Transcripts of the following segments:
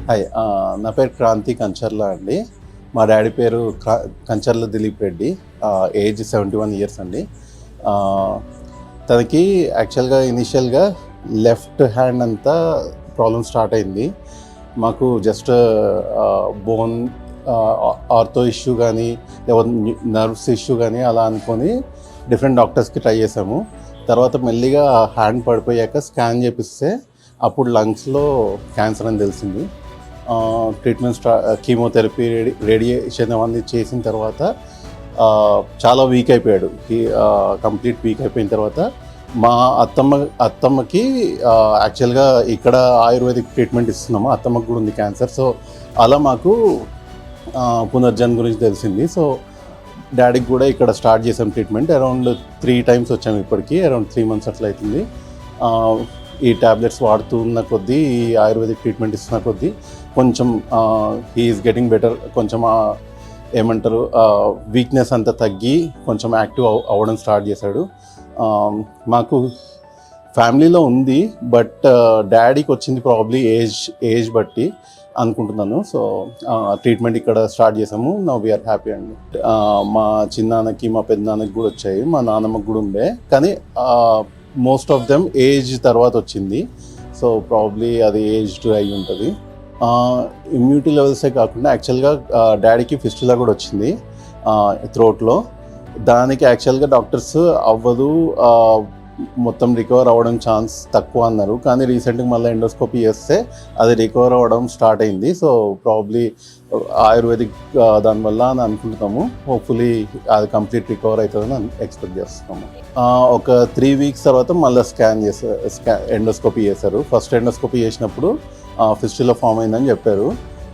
Hi, నా పేరు క్రాంతి కంచర్ల అండి. మా డాడీ పేరు కంచర్ల దిలీప్ రెడ్డి. ఏజ్ 71 ఇయర్స్ అండి. తనకి యాక్చువల్గా ఇనిషియల్గా లెఫ్ట్ హ్యాండ్ అంతా ప్రాబ్లం స్టార్ట్ అయింది. మాకు జస్ట్ బోన్ ఆర్థో ఇష్యూ కానీ లేకపోతే నర్వ్స్ ఇష్యూ కానీ అలా అనుకొని డిఫరెంట్ డాక్టర్స్కి ట్రై చేసాము. తర్వాత మెల్లిగా హ్యాండ్ పడిపోయాక స్కాన్ చేపిస్తే అప్పుడు లంగ్స్లో క్యాన్సర్ అని తెలిసింది. ట్రీట్మెంట్ కీమోథెరపీ రేడియేషన్ అవన్నీ చేసిన తర్వాత చాలా వీక్ అయిపోయాడు. కంప్లీట్ వీక్ అయిపోయిన తర్వాత మా అత్తమ్మకి యాక్చువల్గా ఇక్కడ ఆయుర్వేదిక్ ట్రీట్మెంట్ ఇస్తున్నాము. అత్తమ్మకు కూడా ఉంది క్యాన్సర్. సో అలా మాకు పునర్జన్ గురించి తెలిసింది. సో డాడీకి కూడా ఇక్కడ స్టార్ట్ చేసాం ట్రీట్మెంట్. అరౌండ్ 3 times వచ్చాము ఇప్పటికీ. అరౌండ్ 3 months అట్లా అవుతుంది. ఈ ట్యాబ్లెట్స్ వాడుతున్న కొద్దీ, ఈ ఆయుర్వేదిక్ ట్రీట్మెంట్ ఇస్తున్న కొద్దీ కొంచెం హీఈస్ గెటింగ్ బెటర్. కొంచెం ఏమంటారు, వీక్నెస్ అంతా తగ్గి కొంచెం యాక్టివ్ అవ్వడం స్టార్ట్ చేశాడు. మాకు ఫ్యామిలీలో ఉంది, బట్ డాడీకి వచ్చింది ప్రాబ్లీ ఏజ్ బట్టి అనుకుంటున్నాను. సో ట్రీట్మెంట్ ఇక్కడ స్టార్ట్ చేసాము. నౌ వీఆర్ హ్యాపీ అండి. మా చిన్నాన్నకి, మా పెద్దనాన్నకి కూడా వచ్చాయి, మా నాన్నమ్మకి కూడా ఉండే, కానీ మోస్ట్ ఆఫ్ దెమ్ ఏజ్ తర్వాత వచ్చింది. సో ప్రాబ్లీ అది ఏజ్డ్ అయి ఉంటుంది. ఇమ్యూనిటీ లెవెల్సే కాకుండా యాక్చువల్గా డాడీకి ఫిస్టులా కూడా వచ్చింది థ్రోట్లో. దానికి యాక్చువల్గా డాక్టర్స్ అవ్వదు, మొత్తం రికవర్ అవ్వడం ఛాన్స్ తక్కువ అన్నారు. కానీ రీసెంట్గా మళ్ళీ ఎండోస్కోపీ చేస్తే అది రికవర్ అవ్వడం స్టార్ట్ అయింది. సో ప్రాబ్లీ ఆయుర్వేదిక్ దానివల్ల అని అనుకుంటున్నాము. హోప్ఫుల్లీ అది కంప్లీట్ రికవర్ అవుతుందని ఎక్స్పెక్ట్ చేస్తున్నాము. ఒక 3 weeks తర్వాత మళ్ళీ ఎండోస్కోపీ చేశారు. ఫస్ట్ ఎండోస్కోపీ చేసినప్పుడు ఫిస్టులా ఫామ్ అయిందని చెప్పారు.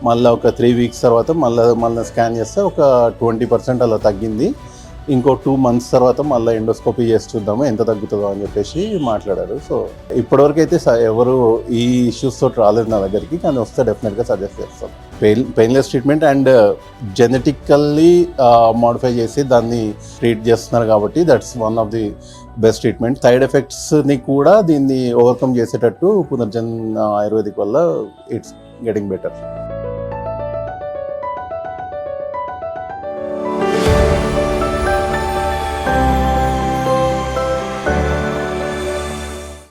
మళ్ళీ ఒక 3 weeks తర్వాత మళ్ళీ స్కాన్ చేస్తే ఒక 20% అలా తగ్గింది. ఇంకో 2 months తర్వాత మళ్ళీ ఎండోస్కోపీ చేసి చూద్దాము ఎంత తగ్గుతుందో అని చెప్పేసి మాట్లాడారు. సో ఇప్పటివరకు అయితే ఎవరు ఈ ఇష్యూస్ తోటి రాలేదు నా దగ్గరికి, కానీ వస్తే డెఫినెట్గా సజెస్ట్ చేస్తాం. Painless treatment and genetically modify చేసి దాన్ని ట్రీట్ చేస్తున్నారు కాబట్టి that's one of the best treatment. Side ఎఫెక్ట్స్ని కూడా దీన్ని ఓవర్కమ్ చేసేటట్టు పునర్జన్ ఆయుర్వేదిక్ వల్ల ఇట్స్ గెటింగ్ బెటర్.